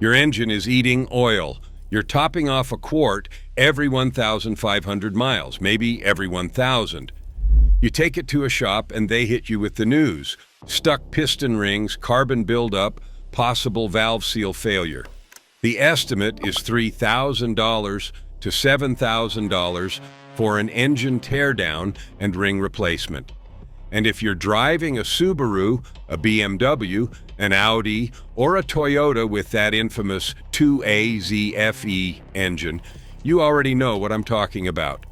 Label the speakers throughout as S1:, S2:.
S1: Your engine is eating oil. You're topping off a quart every 1,500 miles, maybe every 1,000. You take it to a shop and they hit you with the news. Stuck piston rings, carbon buildup, possible valve seal failure. The estimate is $3,000 to $7,000 for an engine teardown and ring replacement. And if you're driving a Subaru, a BMW, an Audi, or a Toyota with that infamous 2AZFE engine, you already know what I'm talking about.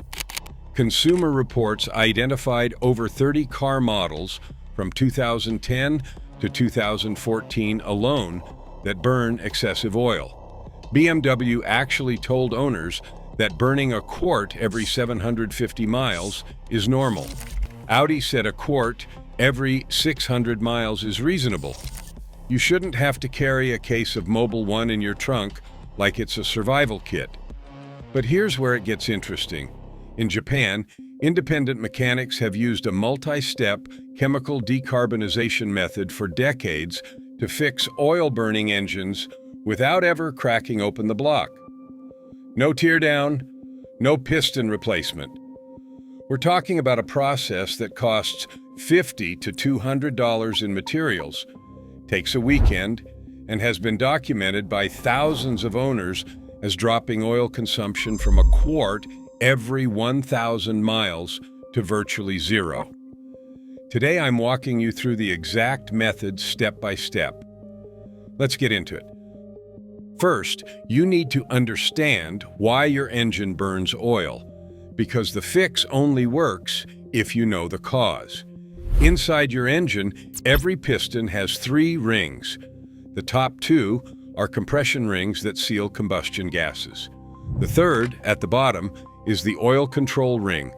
S1: Consumer Reports identified over 30 car models from 2010 to 2014 alone that burn excessive oil. BMW actually told owners that burning a quart every 750 miles is normal. Audi said a quart every 600 miles is reasonable. You shouldn't have to carry a case of Mobil 1 in your trunk like it's a survival kit. But here's where it gets interesting. In Japan, independent mechanics have used a multi-step chemical decarbonization method for decades to fix oil-burning engines without ever cracking open the block. No teardown, no piston replacement. We're talking about a process that costs $50 to $200 in materials, takes a weekend, and has been documented by thousands of owners as dropping oil consumption from a quart every 1,000 miles to virtually zero. Today I'm walking you through the exact method step by step. Let's get into it. First, you need to understand why your engine burns oil, because the fix only works if you know the cause. Inside your engine, every piston has 3 rings. The top 2 are compression rings that seal combustion gases. The third, at the bottom, is the oil control ring,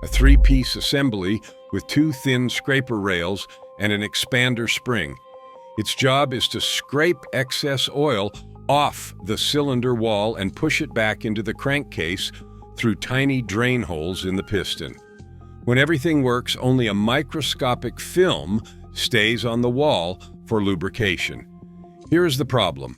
S1: a 3-piece assembly with 2 thin scraper rails and an expander spring. Its job is to scrape excess oil off the cylinder wall and push it back into the crankcase through tiny drain holes in the piston. When everything works, only a microscopic film stays on the wall for lubrication. Here is the problem.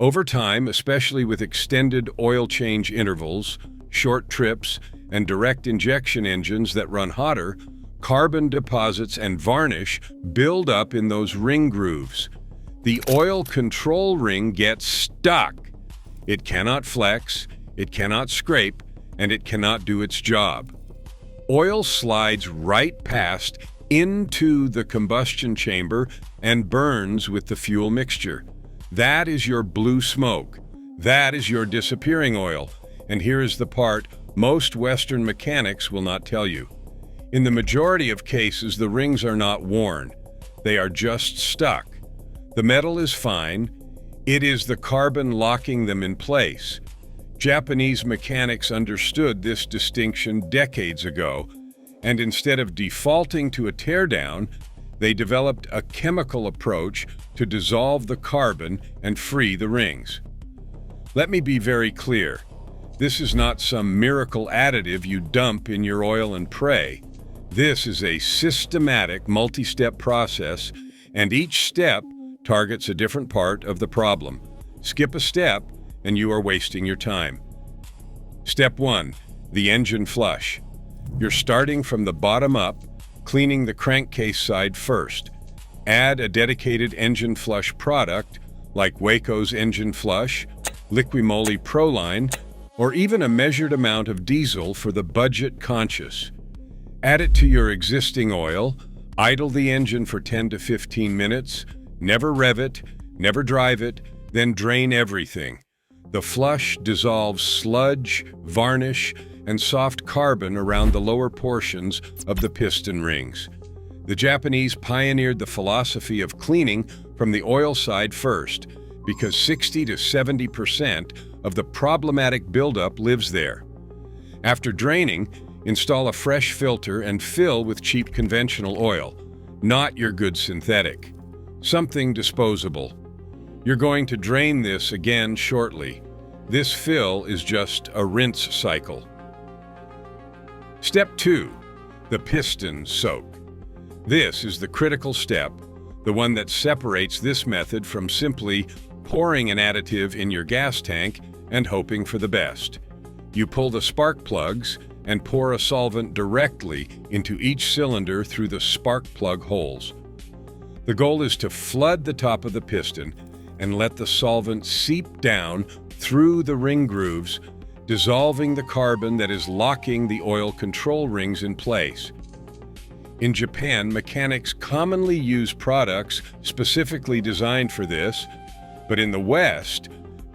S1: Over time, especially with extended oil change intervals, short trips, and direct injection engines that run hotter, carbon deposits and varnish build up in those ring grooves. The oil control ring gets stuck. It cannot flex, it cannot scrape, and it cannot do its job. Oil slides right past into the combustion chamber and burns with the fuel mixture. That is your blue smoke. That is your disappearing oil. And here is the part most Western mechanics will not tell you. In the majority of cases, the rings are not worn. They are just stuck. The metal is fine. It is the carbon locking them in place. Japanese mechanics understood this distinction decades ago, and instead of defaulting to a teardown, they developed a chemical approach to dissolve the carbon and free the rings. Let me be very clear. This is not some miracle additive you dump in your oil and pray. This is a systematic multi-step process, and each step targets a different part of the problem. Skip a step, and you are wasting your time. Step 1. The engine flush. You're starting from the bottom up, cleaning the crankcase side first. Add a dedicated engine flush product like Waco's Engine Flush, Liquimoli Proline, or even a measured amount of diesel for the budget-conscious. Add it to your existing oil, idle the engine for 10 to 15 minutes, never rev it, never drive it, then drain everything. The flush dissolves sludge, varnish, and soft carbon around the lower portions of the piston rings. The Japanese pioneered the philosophy of cleaning from the oil side first, because 60 to 70% of the problematic buildup lives there. After draining, install a fresh filter and fill with cheap conventional oil, not your good synthetic. Something disposable. You're going to drain this again shortly. This fill is just a rinse cycle. Step 2. The piston soak. This is the critical step, the one that separates this method from simply pouring an additive in your gas tank and hoping for the best. You pull the spark plugs and pour a solvent directly into each cylinder through the spark plug holes. The goal is to flood the top of the piston and let the solvent seep down through the ring grooves, dissolving the carbon that is locking the oil control rings in place. In Japan, mechanics commonly use products specifically designed for this, but in the West,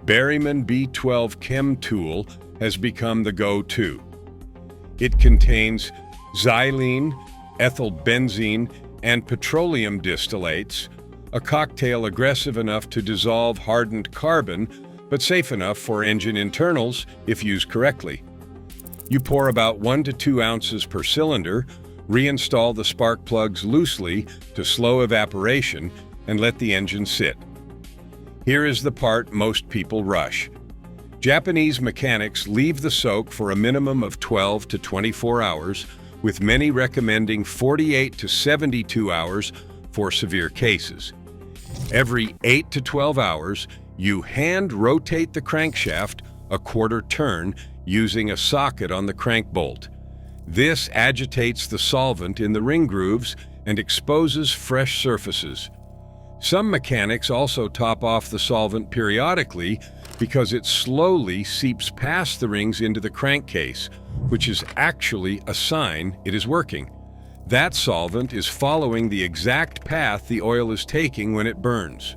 S1: Berryman B12 Chem Tool has become the go-to. It contains xylene, ethylbenzene, and petroleum distillates, a cocktail aggressive enough to dissolve hardened carbon, but safe enough for engine internals if used correctly. You pour about 1 to 2 ounces per cylinder, reinstall the spark plugs loosely to slow evaporation, and let the engine sit. Here is the part most people rush. Japanese mechanics leave the soak for a minimum of 12 to 24 hours, with many recommending 48 to 72 hours for severe cases. Every 8 to 12 hours, you hand rotate the crankshaft a quarter turn using a socket on the crank bolt. This agitates the solvent in the ring grooves and exposes fresh surfaces. Some mechanics also top off the solvent periodically because it slowly seeps past the rings into the crankcase, which is actually a sign it is working. That solvent is following the exact path the oil is taking when it burns.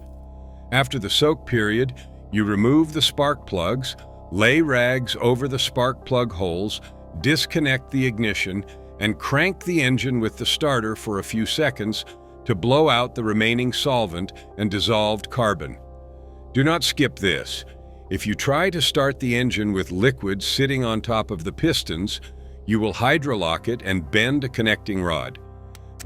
S1: After the soak period, you remove the spark plugs, lay rags over the spark plug holes, disconnect the ignition, and crank the engine with the starter for a few seconds to blow out the remaining solvent and dissolved carbon. Do not skip this. If you try to start the engine with liquid sitting on top of the pistons, you will hydrolock it and bend a connecting rod.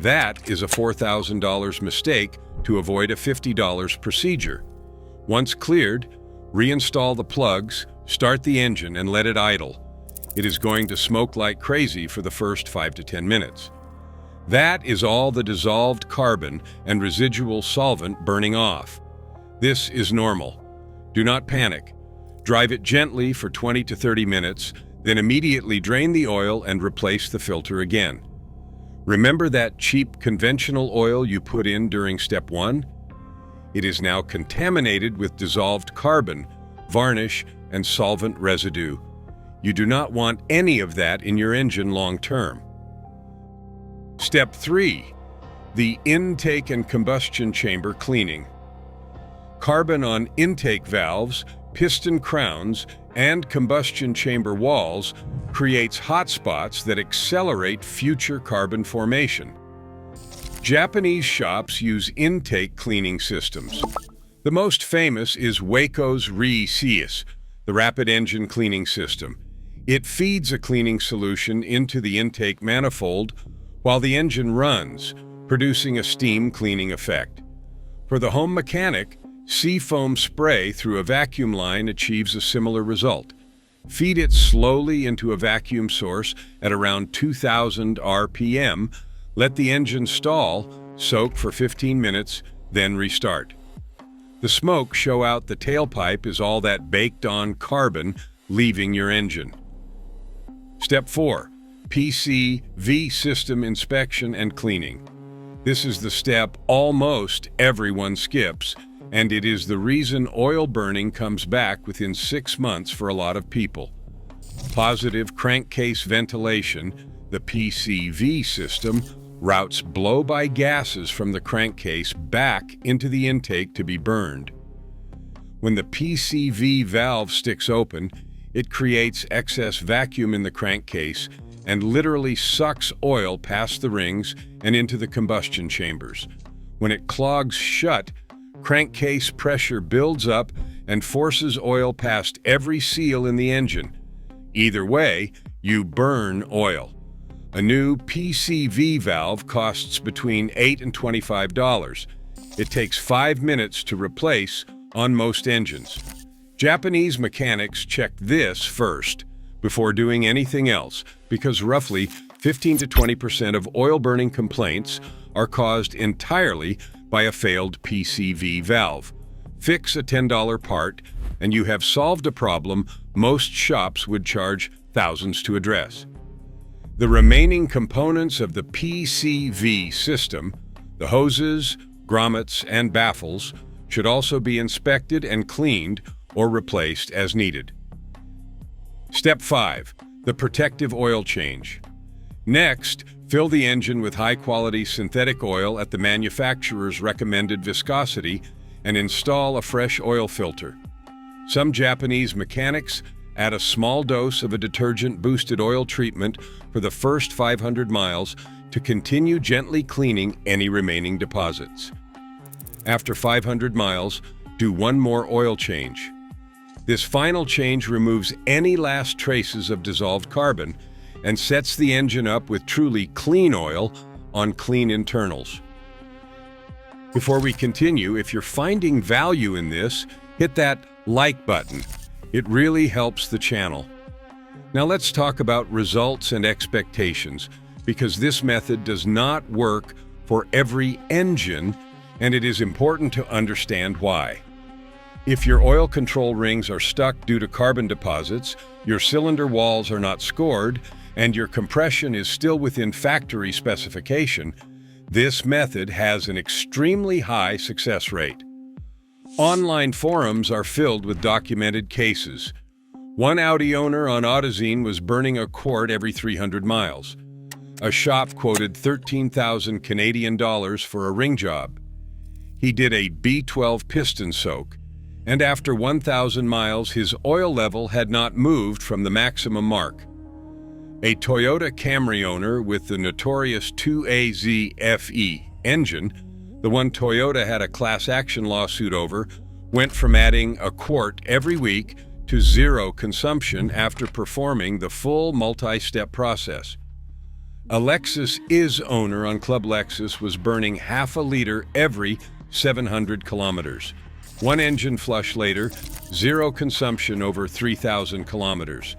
S1: That is a $4,000 mistake to avoid a $50 procedure. Once cleared, reinstall the plugs, start the engine, and let it idle. It is going to smoke like crazy for the first 5 to 10 minutes. That is all the dissolved carbon and residual solvent burning off. This is normal. Do not panic. Drive it gently for 20 to 30 minutes, then immediately drain the oil and replace the filter again. Remember that cheap conventional oil you put in during step 1? It is now contaminated with dissolved carbon, varnish, and solvent residue. You do not want any of that in your engine long term. Step 3. The intake and combustion chamber cleaning. Carbon on intake valves, piston crowns, and combustion chamber walls creates hotspots that accelerate future carbon formation. Japanese shops use intake cleaning systems. The most famous is Waco's Re-Seis, the rapid engine cleaning system. It feeds a cleaning solution into the intake manifold while the engine runs, producing a steam cleaning effect. For the home mechanic, seafoam spray through a vacuum line achieves a similar result. Feed it slowly into a vacuum source at around 2,000 RPM, let the engine stall, soak for 15 minutes, then restart. The smoke shows out the tailpipe is all that baked-on carbon leaving your engine. Step 4. PCV system inspection and cleaning. This is the step almost everyone skips, and it is the reason oil burning comes back within 6 months for a lot of people. Positive crankcase ventilation, the PCV system, routes blow-by gases from the crankcase back into the intake to be burned. When the PCV valve sticks open, it creates excess vacuum in the crankcase and literally sucks oil past the rings and into the combustion chambers. When it clogs shut, crankcase pressure builds up and forces oil past every seal in the engine. Either way, you burn oil. A new PCV valve costs between $8 and $25. It takes 5 minutes to replace on most engines. Japanese mechanics check this first before doing anything else because roughly 15 to 20% of oil burning complaints are caused entirely by a failed PCV valve. Fix a $10 part, and you have solved a problem most shops would charge thousands to address. The remaining components of the PCV system, the hoses, grommets, and baffles, should also be inspected and cleaned or replaced as needed. Step 5. The protective oil change. Next, fill the engine with high-quality synthetic oil at the manufacturer's recommended viscosity and install a fresh oil filter. Some Japanese mechanics add a small dose of a detergent-boosted oil treatment for the first 500 miles to continue gently cleaning any remaining deposits. After 500 miles, do one more oil change. This final change removes any last traces of dissolved carbon and sets the engine up with truly clean oil on clean internals. Before we continue, if you're finding value in this, hit that like button. It really helps the channel. Now let's talk about results and expectations, because this method does not work for every engine, and it is important to understand why. If your oil control rings are stuck due to carbon deposits, your cylinder walls are not scored, and your compression is still within factory specification, this method has an extremely high success rate. Online forums are filled with documented cases. One Audi owner on AutoZine was burning a quart every 300 miles. A shop quoted 13,000 Canadian dollars for a ring job. He did a B12 piston soak, and after 1,000 miles, his oil level had not moved from the maximum mark. A Toyota Camry owner with the notorious 2AZ FE engine, the one Toyota had a class action lawsuit over, went from adding a quart every week to zero consumption after performing the full multi-step process. A Lexus IS owner on Club Lexus was burning half a liter every 700 kilometers. One engine flush later, zero consumption over 3,000 kilometers.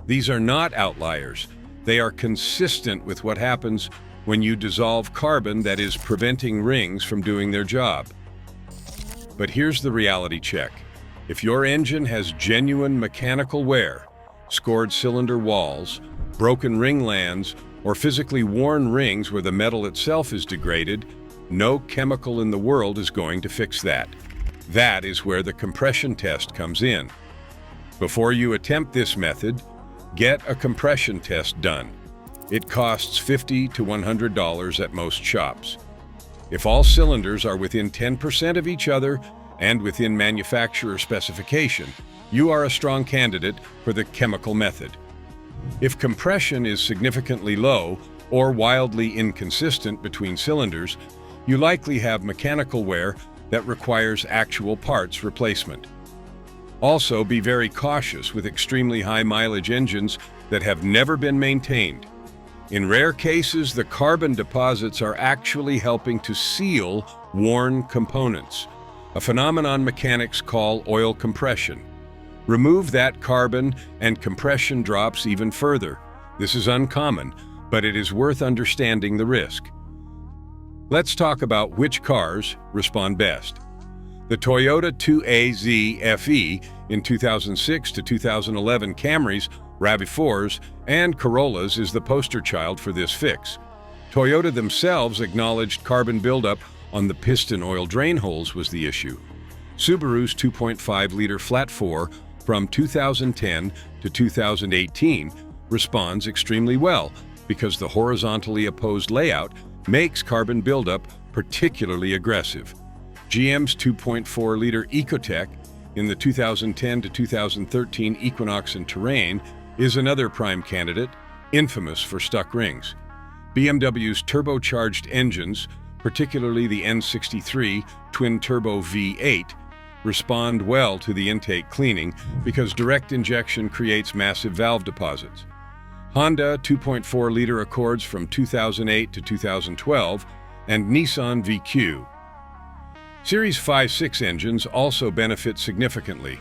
S1: These are not outliers. They are consistent with what happens when you dissolve carbon that is preventing rings from doing their job. But here's the reality check. If your engine has genuine mechanical wear, scored cylinder walls, broken ring lands, or physically worn rings where the metal itself is degraded, no chemical in the world is going to fix that. That is where the compression test comes in. Before you attempt this method, get a compression test done. It costs $50 to $100 at most shops. If all cylinders are within 10% of each other and within manufacturer specification, you are a strong candidate for the chemical method. If compression is significantly low or wildly inconsistent between cylinders, you likely have mechanical wear that requires actual parts replacement. Also, be very cautious with extremely high mileage engines that have never been maintained. In rare cases, the carbon deposits are actually helping to seal worn components, a phenomenon mechanics call oil compression. Remove that carbon and compression drops even further. This is uncommon, but it is worth understanding the risk. Let's talk about which cars respond best. The Toyota 2AZ FE in 2006 to 2011 Camrys, RAV4s, and Corollas is the poster child for this fix. Toyota themselves acknowledged carbon buildup on the piston oil drain holes was the issue. Subaru's 2.5-liter flat 4 from 2010 to 2018 responds extremely well because the horizontally opposed layout makes carbon buildup particularly aggressive. GM's 2.4-liter Ecotec in the 2010 to 2013 Equinox and Terrain is another prime candidate, infamous for stuck rings. BMW's turbocharged engines, particularly the N63 twin-turbo V8, respond well to the intake cleaning because direct injection creates massive valve deposits. Honda 2.4-liter Accords from 2008 to 2012, and Nissan VQ. Series 5.6 engines also benefit significantly.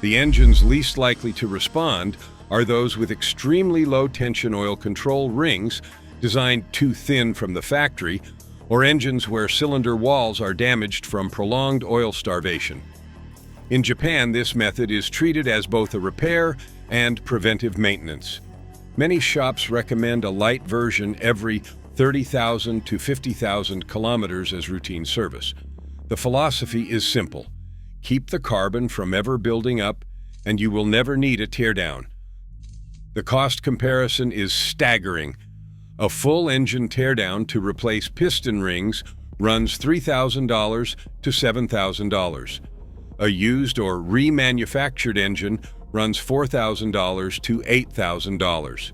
S1: The engines least likely to respond are those with extremely low-tension oil control rings designed too thin from the factory, or engines where cylinder walls are damaged from prolonged oil starvation. In Japan, this method is treated as both a repair and preventive maintenance. Many shops recommend a light version every 30,000 to 50,000 kilometers as routine service. The philosophy is simple. Keep the carbon from ever building up, and you will never need a teardown. The cost comparison is staggering. A full engine teardown to replace piston rings runs $3,000 to $7,000. A used or remanufactured engine runs $4,000 to $8,000.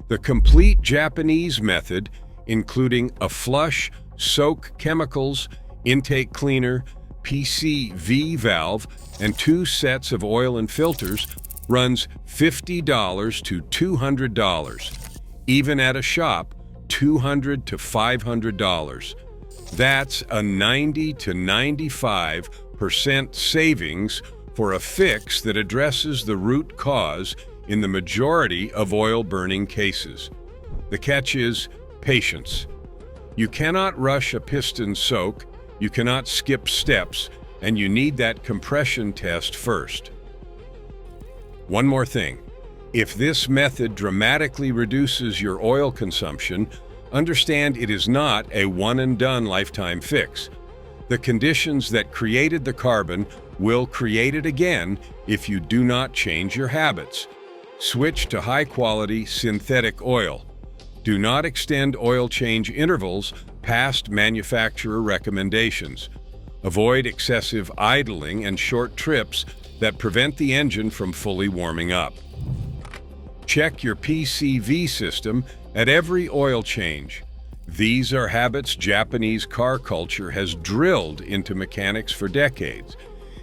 S1: The complete Japanese method, including a flush, soak chemicals, intake cleaner, PCV valve, and 2 sets of oil and filters, runs $50 to $200. Even at a shop, $200 to $500. That's a 90 to 95% savings for a fix that addresses the root cause in the majority of oil-burning cases. The catch is patience. You cannot rush a piston soak, you cannot skip steps, and you need that compression test first. One more thing. If this method dramatically reduces your oil consumption, understand it is not a one-and-done lifetime fix. The conditions that created the carbon will create it again if you do not change your habits. Switch to high-quality synthetic oil. Do not extend oil change intervals past manufacturer recommendations. Avoid excessive idling and short trips that prevent the engine from fully warming up. Check your PCV system at every oil change. These are habits Japanese car culture has drilled into mechanics for decades,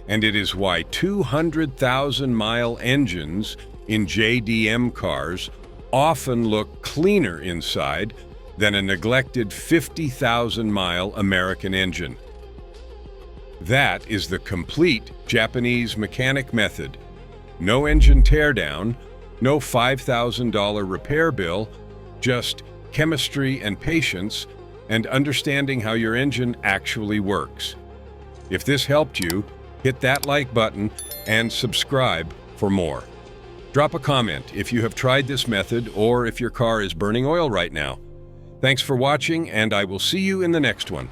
S1: and it is why 200,000-mile engines in JDM cars often look cleaner inside than a neglected 50,000-mile American engine. That is the complete Japanese mechanic method. No engine teardown, no $5,000 repair bill, just chemistry and patience and understanding how your engine actually works. If this helped you, hit that like button and subscribe for more. Drop a comment if you have tried this method or if your car is burning oil right now. Thanks for watching, and I will see you in the next one.